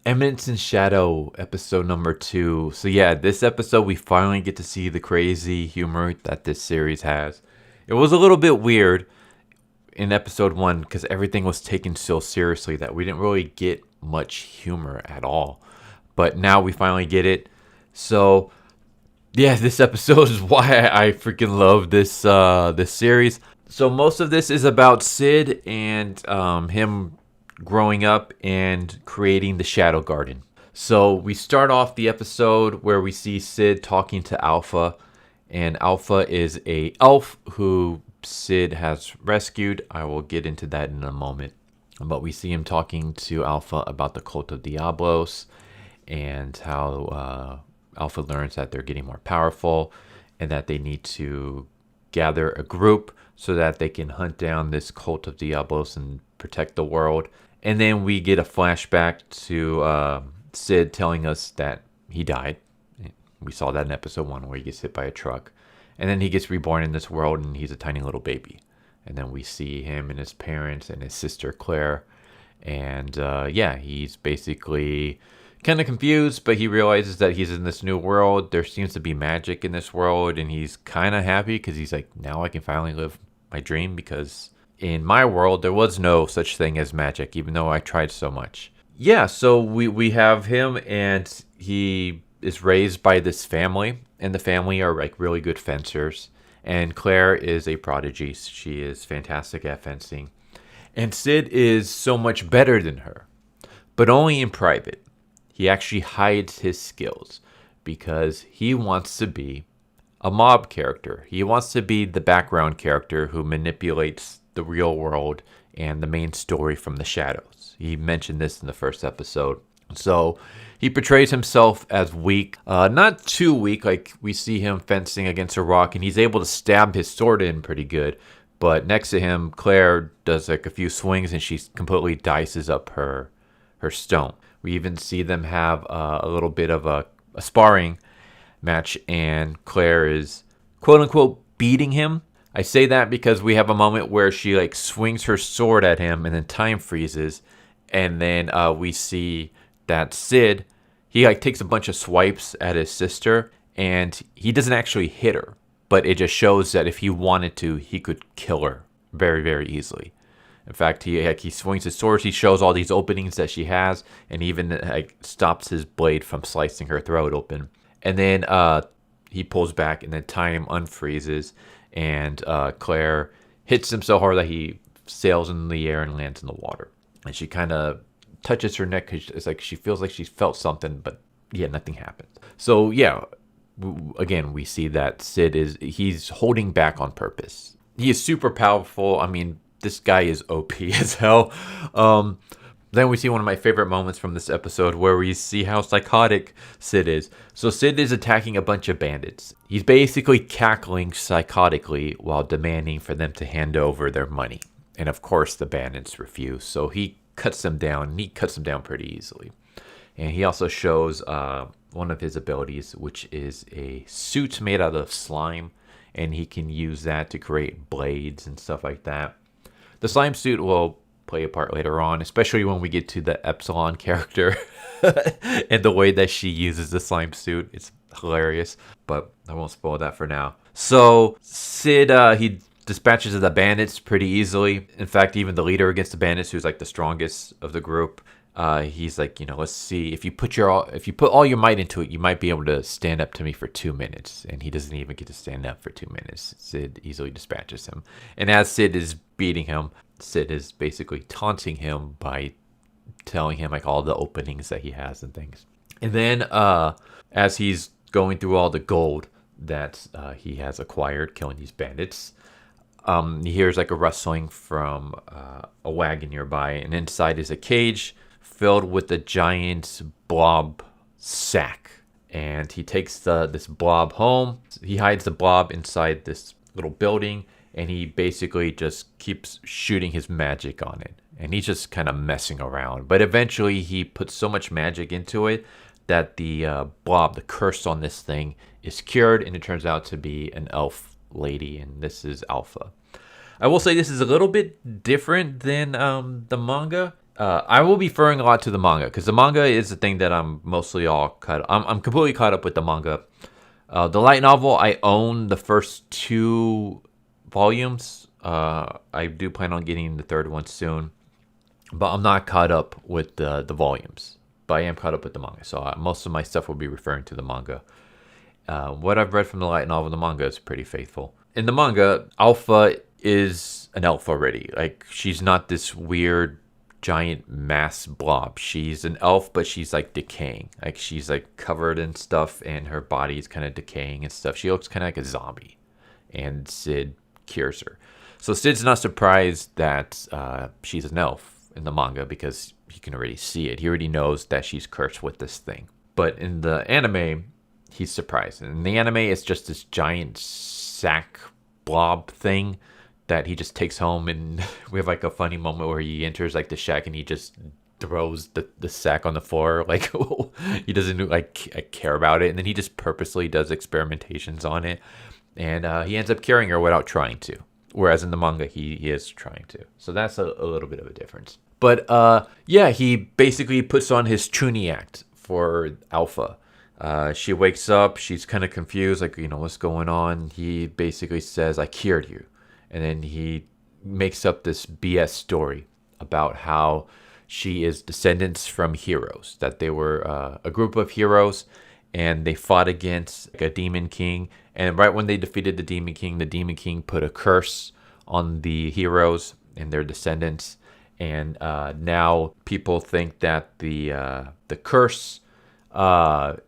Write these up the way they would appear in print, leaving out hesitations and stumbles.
Eminence and Shadow, episode number 2. So yeah, this episode we finally get to see the crazy humor that this series has. It was a little bit weird in episode 1 because everything was taken so seriously that we didn't really get much humor at all. But now we finally get it. So yeah, this episode is why I freaking love this series. So most of this is about Cid and him growing up and creating the Shadow Garden. So we start off the episode where we see Cid talking to Alpha, and Alpha is a elf who Cid has rescued. I will get into that in a moment. But we see him talking to Alpha about the cult of Diabolos and how Alpha learns that they're getting more powerful and that they need to gather a group so that they can hunt down this cult of Diabolos and protect the world. And then we get a flashback to Cid telling us that he died. We saw that in episode 1 where he gets hit by a truck. And then he gets reborn in this world and he's a tiny little baby. And then we see him and his parents and his sister Claire. And yeah, he's basically kind of confused, but he realizes that he's in this new world. There seems to be magic in this world. And he's kind of happy because he's like, now I can finally live my dream, because in my world, there was no such thing as magic, even though I tried so much. Yeah, so we have him, and he is raised by this family, and the family are like really good fencers. And Claire is a prodigy. She is fantastic at fencing. And Cid is so much better than her, but only in private. He actually hides his skills because he wants to be a mob character. He wants to be the background character who manipulates the real world and the main story from the shadows. He mentioned this in the first episode. So he portrays himself as weak, not too weak. Like we see him fencing against a rock and he's able to stab his sword in pretty good. But next to him, Claire does like a few swings and she completely dices up her stone. We even see them have a little bit of a sparring match, and Claire is quote unquote beating him. I say that because we have a moment where she like swings her sword at him and then time freezes, and then we see that Cid, he like takes a bunch of swipes at his sister and he doesn't actually hit her, but it just shows that if he wanted to, he could kill her very, very easily. In fact, he swings his sword, he shows all these openings that she has, and even like stops his blade from slicing her throat open. And then he pulls back, and then time unfreezes, and Claire hits him so hard that he sails in the air and lands in the water. And she kind of touches her neck because it's like she feels like she's felt something, but yeah, nothing happens. So yeah, again, we see that Cid he's holding back on purpose. He is super powerful. I mean, this guy is OP as hell. Then we see one of my favorite moments from this episode where we see how psychotic Cid is. So Cid is attacking a bunch of bandits. He's basically cackling psychotically while demanding for them to hand over their money. And of course the bandits refuse. So he cuts them down, and he cuts them down pretty easily. And he also shows one of his abilities, which is a suit made out of slime. And he can use that to create blades and stuff like that. The slime suit will play a part later on, especially when we get to the Epsilon character and the way that she uses the slime suit. It's hilarious, but I won't spoil that for now. So Cid, he dispatches the bandits pretty easily. In fact, even the leader against the bandits, who's like the strongest of the group, he's like, let's see, if you put all your might into it, you might be able to stand up to me for 2 minutes. And he doesn't even get to stand up for 2 minutes. Cid easily dispatches him. And as Cid is beating him, Cid is basically taunting him by telling him like all the openings that he has and things. And then as he's going through all the gold that he has acquired killing these bandits, he hears like a rustling from a wagon nearby, and inside is a cage filled with a giant blob sack. And he takes this blob home. He hides the blob inside this little building, and he basically just keeps shooting his magic on it. And he's just kind of messing around. But eventually he puts so much magic into it that the blob, the curse on this thing, is cured, and it turns out to be an elf lady, and this is Alpha. I will say this is a little bit different than the manga. I will be referring a lot to the manga because the manga is the thing that I'm mostly all caught. I'm completely caught up with the manga. The light novel, I own the first 2 volumes. I do plan on getting the third one soon, but I'm not caught up with the volumes. But I am caught up with the manga, so most of my stuff will be referring to the manga. What I've read from the light novel, the manga is pretty faithful. In the manga, Alpha is an elf already. Like, she's not this weird giant mass blob. She's an elf, but she's like decaying. Like, she's like covered in stuff, and her body's kind of decaying and stuff. She looks kind of like a zombie, and Cid cures her. So Cid's not surprised that she's an elf in the manga because he can already see it. He already knows that she's cursed with this thing. But in the anime, he's surprised. In the anime, it's just this giant sack blob thing that he just takes home, and we have like a funny moment where he enters like the shack and he just throws the sack on the floor. Like, he doesn't like care about it, and then he just purposely does experimentations on it, and he ends up curing her without trying to. Whereas in the manga, he is trying to. So that's a little bit of a difference. But yeah, he basically puts on his Chunin act for Alpha. She wakes up, she's kind of confused, like, what's going on? He basically says, I cured you. And then he makes up this BS story about how she is descendants from heroes, that they were a group of heroes, and they fought against a demon king. And right when they defeated the demon king put a curse on the heroes and their descendants. And now people think that the curse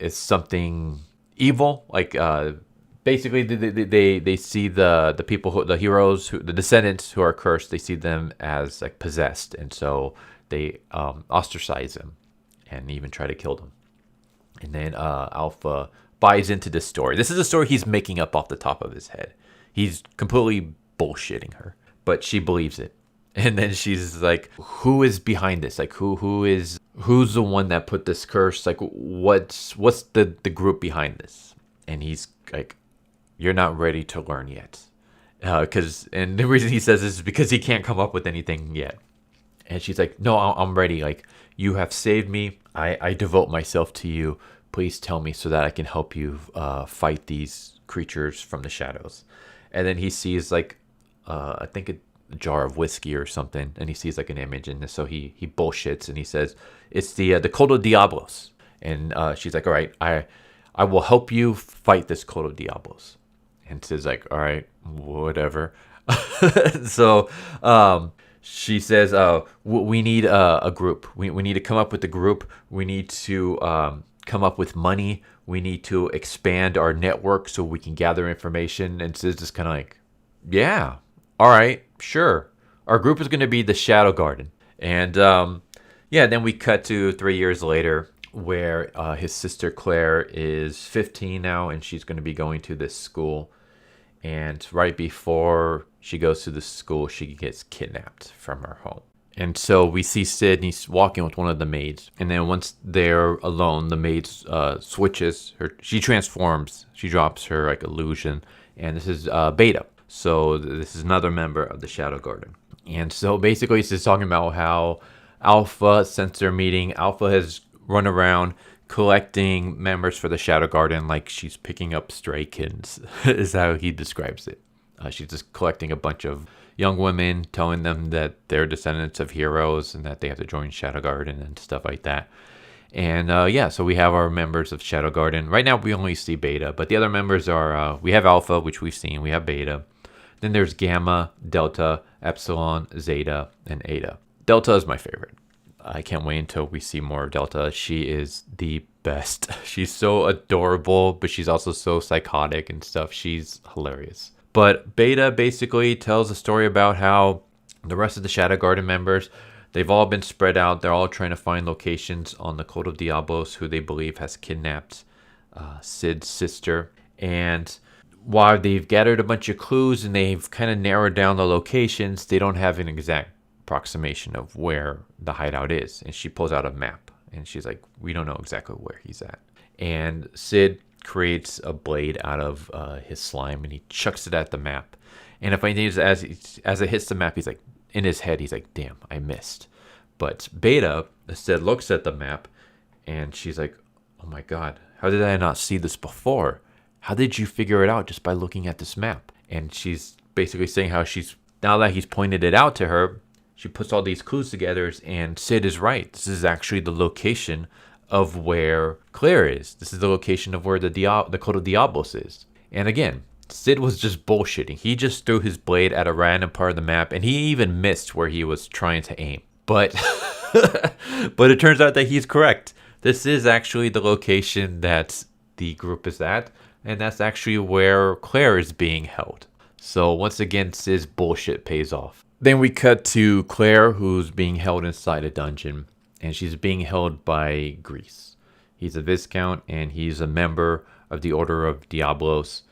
is something evil. Like, basically, they see the people, the heroes, the descendants who are cursed, they see them as like possessed, and so they ostracize them and even try to kill them. And then Alpha buys into this story. This is a story he's making up off the top of his head. He's completely bullshitting her, but she believes it. And then she's like, who is behind this? Like, who's the one that put this curse? Like, what's the group behind this? And he's like, you're not ready to learn yet. And the reason he says this is because he can't come up with anything yet. And she's like, no, I'm ready. Like, you have saved me. I devote myself to you. Please tell me so that I can help you fight these creatures from the shadows. And then he sees like, I think a jar of whiskey or something. And he sees like an image. And so he bullshits and he says, it's the cult of Diabolos. And she's like, all right, I will help you fight this cult of Diabolos. And Cid's like, all right, whatever. So she says, we need a group. We need to come up with a group. We need to come up with money. We need to expand our network so we can gather information. And Cid's just kind of like, yeah, all right, sure. Our group is going to be the Shadow Garden. And yeah, then we cut to 3 years later, where his sister Claire is 15 now, and she's going to be going to this school. And right before she goes to the school, she gets kidnapped from her home. And so we see Cid, and he's walking with one of the maids. And then once they're alone, the maid switches her. She transforms. She drops her like illusion. And this is Beta. So this is another member of the Shadow Garden. And so basically, he's just talking about how Alpha, since their meeting, Alpha has run around collecting members for the Shadow Garden like she's picking up stray kittens, is how he describes it. She's just collecting a bunch of young women, telling them that they're descendants of heroes and that they have to join Shadow Garden and stuff like that. And yeah, so we have our members of Shadow Garden. Right now, we only see Beta, but the other members are, we have Alpha, which we've seen, we have Beta. Then there's Gamma, Delta, Epsilon, Zeta, and Eta. Delta is my favorite. I can't wait until we see more of Delta. She is the best. She's so adorable, but she's also so psychotic and stuff. She's hilarious. But Beta basically tells a story about how the rest of the Shadow Garden members, they've all been spread out. They're all trying to find locations on the cult of Diabolos, who they believe has kidnapped Cid's sister. And while they've gathered a bunch of clues and they've kind of narrowed down the locations, they don't have an exact approximation of where the hideout is. And she pulls out a map and she's like, we don't know exactly where he's at. And Cid creates a blade out of his slime and he chucks it at the map. And if I as it hits the map, he's like, in his head, he's like, damn, I missed. But Beta instead looks at the map and she's like, oh my god, how did I not see this before? How did you figure it out just by looking at this map? And she's basically saying how now that he's pointed it out to her, she puts all these clues together, and Cid is right. This is actually the location of where Claire is. This is the location of where the Cult of Diabolos is. And again, Cid was just bullshitting. He just threw his blade at a random part of the map, and he even missed where he was trying to aim. But but it turns out that he's correct. This is actually the location that the group is at, and that's actually where Claire is being held. So once again, Cid's bullshit pays off. Then we cut to Claire, who's being held inside a dungeon, and she's being held by Grease. He's a Viscount, and he's a member of the Order of Diabolos.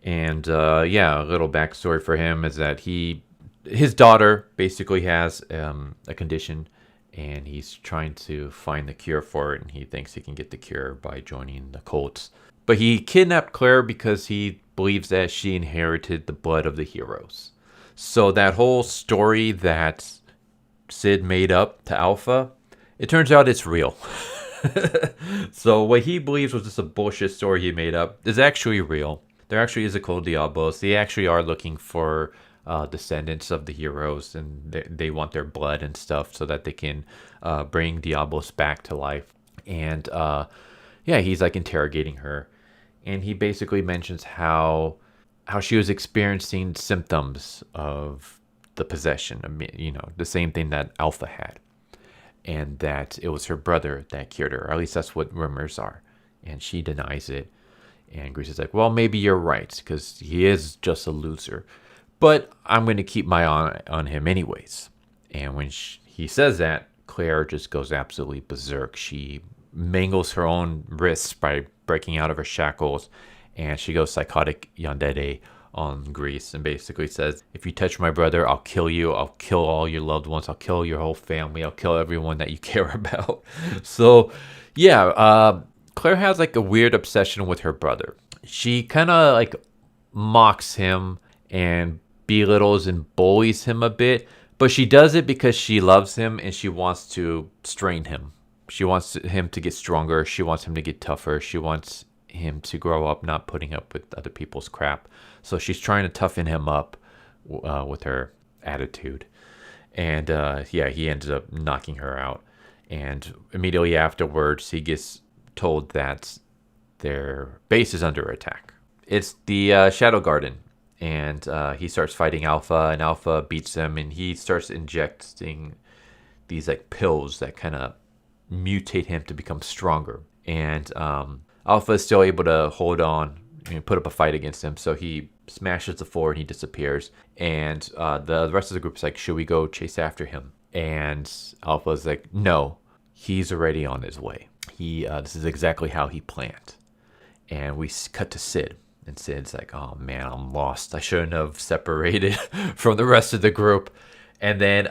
And a little backstory for him is that his daughter basically has a condition, and he's trying to find the cure for it, and he thinks he can get the cure by joining the cults. But he kidnapped Claire because he believes that she inherited the blood of the heroes. So that whole story that Cid made up to Alpha, it turns out it's real. So what he believes was just a bullshit story he made up is actually real. There actually is a Cult of Diabolos. They actually are looking for descendants of the heroes, and they want their blood and stuff so that they can bring Diabolos back to life. And he's like interrogating her, and he basically mentions how she was experiencing symptoms of the possession. I mean, the same thing that Alpha had, and that it was her brother that cured her. Or at least that's what rumors are, and she denies it. And Grease is like, well, maybe you're right, because he is just a loser. But I'm going to keep my eye on him anyways. And when he says that, Claire just goes absolutely berserk. She mangles her own wrists by breaking out of her shackles. And she goes psychotic yandere on Grease and basically says, if you touch my brother, I'll kill you. I'll kill all your loved ones. I'll kill your whole family. I'll kill everyone that you care about. So, Claire has like a weird obsession with her brother. She kind of like mocks him and belittles and bullies him a bit, but she does it because she loves him and she wants to strain him. She wants him to get stronger. She wants him to get tougher. She wants him to grow up not putting up with other people's crap. So she's trying to toughen him up with her attitude. And he ends up knocking her out. And immediately afterwards, he gets told that their base is under attack. It's the Shadow Garden, and he starts fighting Alpha, and Alpha beats him, and he starts injecting these like pills that kind of mutate him to become stronger. And Alpha is still able to hold on and put up a fight against him, so he smashes the floor and he disappears. And the rest of the group is like, should we go chase after him? And Alpha is like, no, he's already on his way. This is exactly how he planned. And we cut to Cid, and Cid's like, oh man, I'm lost. I shouldn't have separated from the rest of the group. And then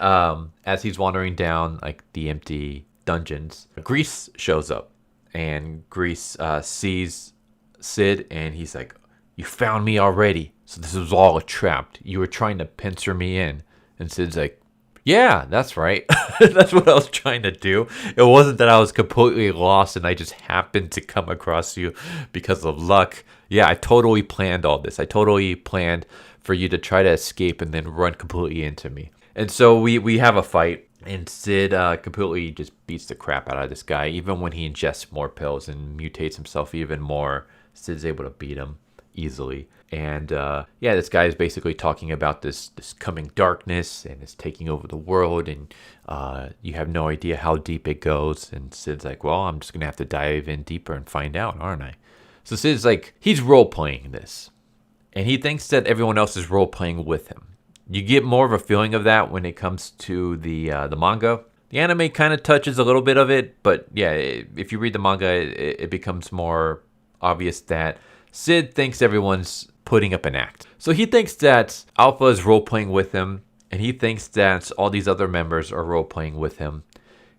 as he's wandering down like the empty dungeons, Grease shows up, and Grease sees Cid, and he's like, you found me already, so this was all a trap. You were trying to pincer me in. And Cid's like, yeah, that's right. That's what I was trying to do. It wasn't that I was completely lost and I just happened to come across you because of luck. Yeah, I totally planned all this. I totally planned for you to try to escape and then run completely into me. And so we have a fight, and Cid completely just beats the crap out of this guy. Even when he ingests more pills and mutates himself even more, Cid's able to beat him easily. And this guy is basically talking about this coming darkness, and it's taking over the world, and you have no idea how deep it goes. And Cid's like, well, I'm just gonna have to dive in deeper and find out, aren't I? So Cid's like, he's role-playing this, and he thinks that everyone else is role-playing with him. You get more of a feeling of that when it comes to the manga. The anime kind of touches a little bit of it, but yeah, if you read the manga, it becomes more obvious that Cid thinks everyone's putting up an act. So he thinks that Alpha is role-playing with him, and he thinks that all these other members are role-playing with him.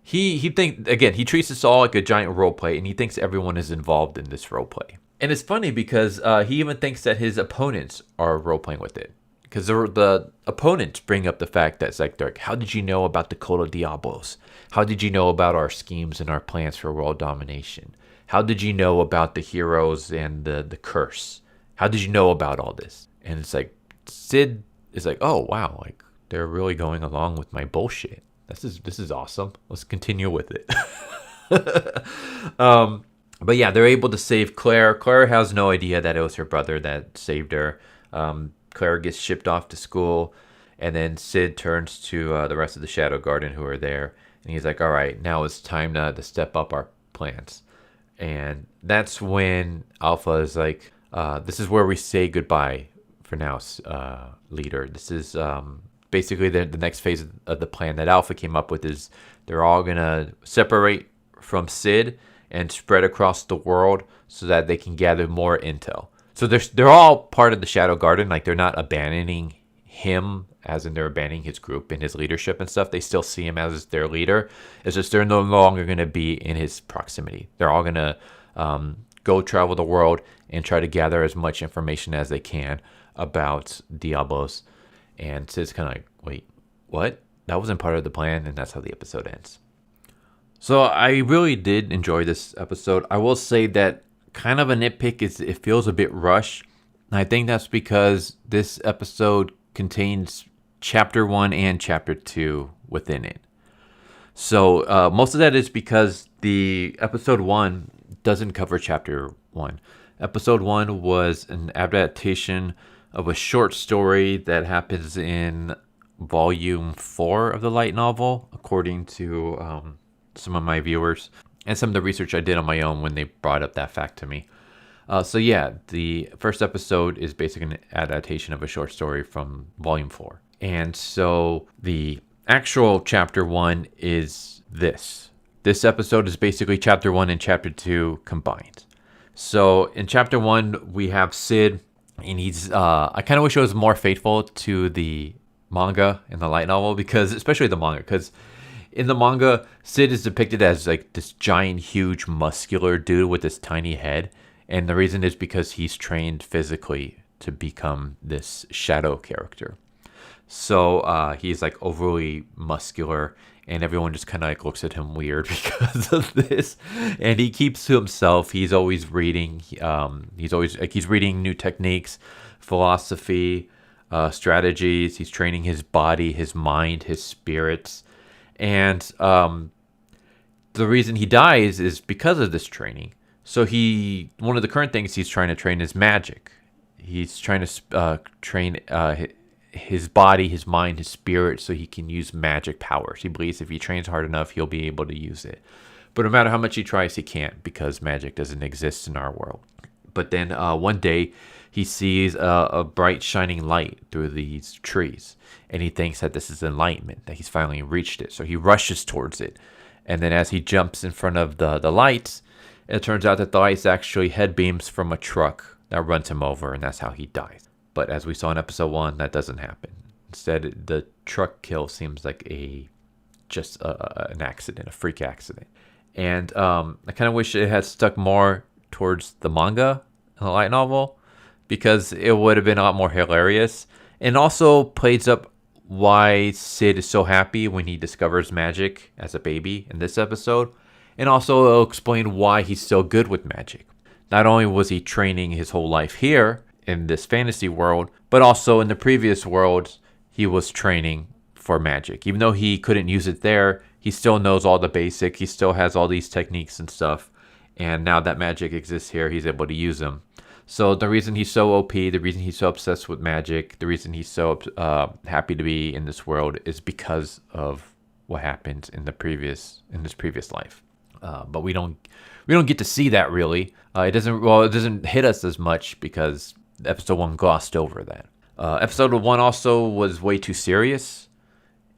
He treats this all like a giant role-play, and he thinks everyone is involved in this role-play. And it's funny because he even thinks that his opponents are role-playing with it. because the opponents bring up the fact that it's like, they're like, how did you know about the Cult of Diabolos? How did you know about our schemes and our plans for world domination? How did you know about the heroes and the curse? How did you know about all this? And it's like, Cid is like, oh wow, like they're really going along with my bullshit. This is awesome. Let's continue with it. But yeah, they're able to save Claire. Claire has no idea that it was her brother that saved her. Claire gets shipped off to school, and then Cid turns to the rest of the Shadow Garden who are there, and he's like, all right, now it's time to step up our plans. And that's when Alpha is like, this is where we say goodbye for now, leader. This is basically the next phase of the plan that Alpha came up with, is they're all going to separate from Cid and spread across the world so that they can gather more intel. So they're all part of the Shadow Garden. Like, they're not abandoning him, as in they're abandoning his group and his leadership and stuff. They still see him as their leader. It's just they're no longer going to be in his proximity. They're all going to go travel the world and try to gather as much information as they can about Diabolos. And Cid's kind of like, wait, what? That wasn't part of the plan. And that's how the episode ends. So I really did enjoy this episode. I will say that kind of a nitpick is it feels a bit rushed. And I think that's because this episode contains chapter 1 and chapter 2 within it. So most of that is because the episode 1 doesn't cover chapter 1. Episode 1 was an adaptation of a short story that happens in volume 4 of the light novel, according to some of my viewers and some of the research I did on my own when they brought up that fact to me. So yeah, the first episode is basically an adaptation of a short story from volume 4. And so the actual chapter 1 is this. This episode is basically chapter 1 and chapter 2 combined. So in chapter 1, we have Cid, and he's, I kind of wish it was more faithful to the manga and the light novel, because, especially the manga, because in the manga, Cid is depicted as like this giant, huge, muscular dude with this tiny head. And the reason is because he's trained physically to become this shadow character. So he's like overly muscular, and everyone just kind of like looks at him weird because of this. And he keeps to himself. He's always reading. He's reading new techniques, philosophy, strategies. He's training his body, his mind, his spirits. And the reason he dies is because of this training. So one of the current things he's trying to train is magic. He's trying to train his body, his mind, his spirit, so he can use magic powers. He believes if he trains hard enough, he'll be able to use it. But no matter how much he tries, he can't, because magic doesn't exist in our world. But then one day, he sees a bright shining light through these trees. And he thinks that this is enlightenment, that he's finally reached it. So he rushes towards it. And then as he jumps in front of the lights, it turns out that the light's actually head beams from a truck that runs him over, and that's how he dies. But as we saw in episode 1, that doesn't happen. Instead, the truck kill seems like just an accident, a freak accident. And I kind of wish it had stuck more towards the manga and the light novel, because it would have been a lot more hilarious. And also plays up why Cid is so happy when he discovers magic as a baby in this episode. And also it'll explain why he's so good with magic. Not only was he training his whole life here in this fantasy world, but also in the previous worlds, he was training for magic. Even though he couldn't use it there, he still knows all the basic. He still has all these techniques and stuff. And now that magic exists here, he's able to use them. So the reason he's so OP, the reason he's so obsessed with magic, the reason he's so happy to be in this world is because of what happened in this previous life. But we don't get to see that really. It doesn't hit us as much because episode 1 glossed over that. Episode 1 also was way too serious,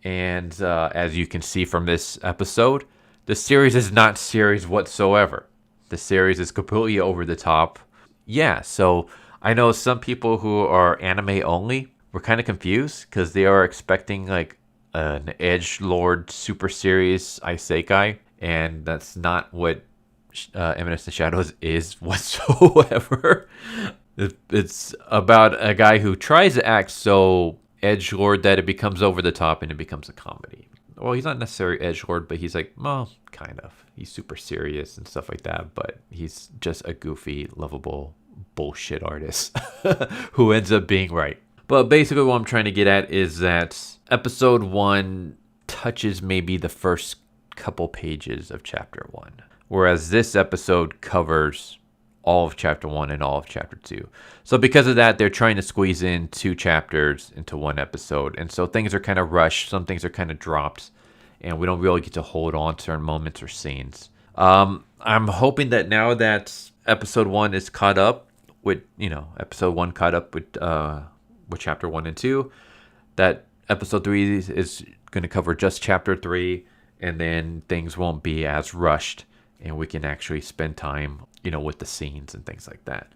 and as you can see from this episode, the series is not serious whatsoever. The series is completely over the top. Yeah, so I know some people who are anime only were kind of confused because they are expecting like an edgelord super serious isekai, and that's not what Eminence in Shadows is whatsoever. It's about a guy who tries to act so edgelord that it becomes over the top and it becomes a comedy. Well, he's not necessarily edgelord, but he's like, well, kind of. He's super serious and stuff like that, but he's just a goofy, lovable bullshit artist who ends up being right. But basically, what I'm trying to get at is that episode 1 touches maybe the first couple pages of chapter 1, whereas this episode covers all of chapter 1 and all of chapter 2. So because of that, they're trying to squeeze in 2 chapters into one episode. And so things are kind of rushed. Some things are kind of dropped. And we don't really get to hold on to certain moments or scenes. I'm hoping that now that episode 1 is caught up with, episode 1 caught up with chapter 1 and 2, that episode 3 is going to cover just chapter 3. And then things won't be as rushed. And we can actually spend time with the scenes and things like that.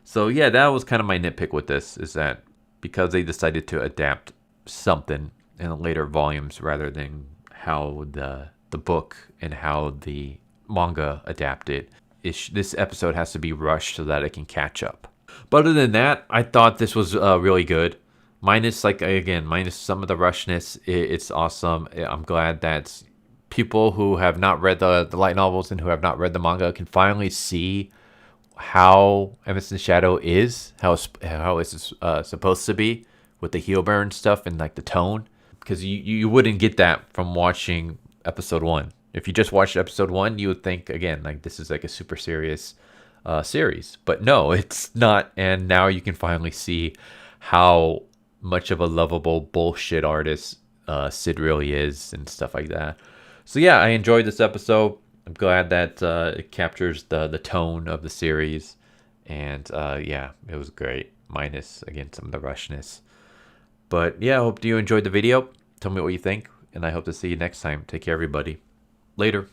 So yeah, that was kind of my nitpick with this, is that because they decided to adapt something in later volumes rather than how the book and how the manga adapted, this episode has to be rushed so that it can catch up. But other than that, I thought this was really good. Minus some of the rushness, it's awesome. I'm glad that people who have not read the light novels and who have not read the manga can finally see how Eminence Shadow is, how it's supposed to be with the heel burn stuff and like the tone, because you wouldn't get that from watching episode 1. If you just watched episode 1, you would think again like this is like a super serious series, but no, it's not. And now you can finally see how much of a lovable bullshit artist Cid really is and stuff like that. So yeah, I enjoyed this episode. I'm glad that it captures the tone of the series. And yeah, it was great. Minus, again, some of the rushness. But yeah, I hope you enjoyed the video. Tell me what you think. And I hope to see you next time. Take care, everybody. Later.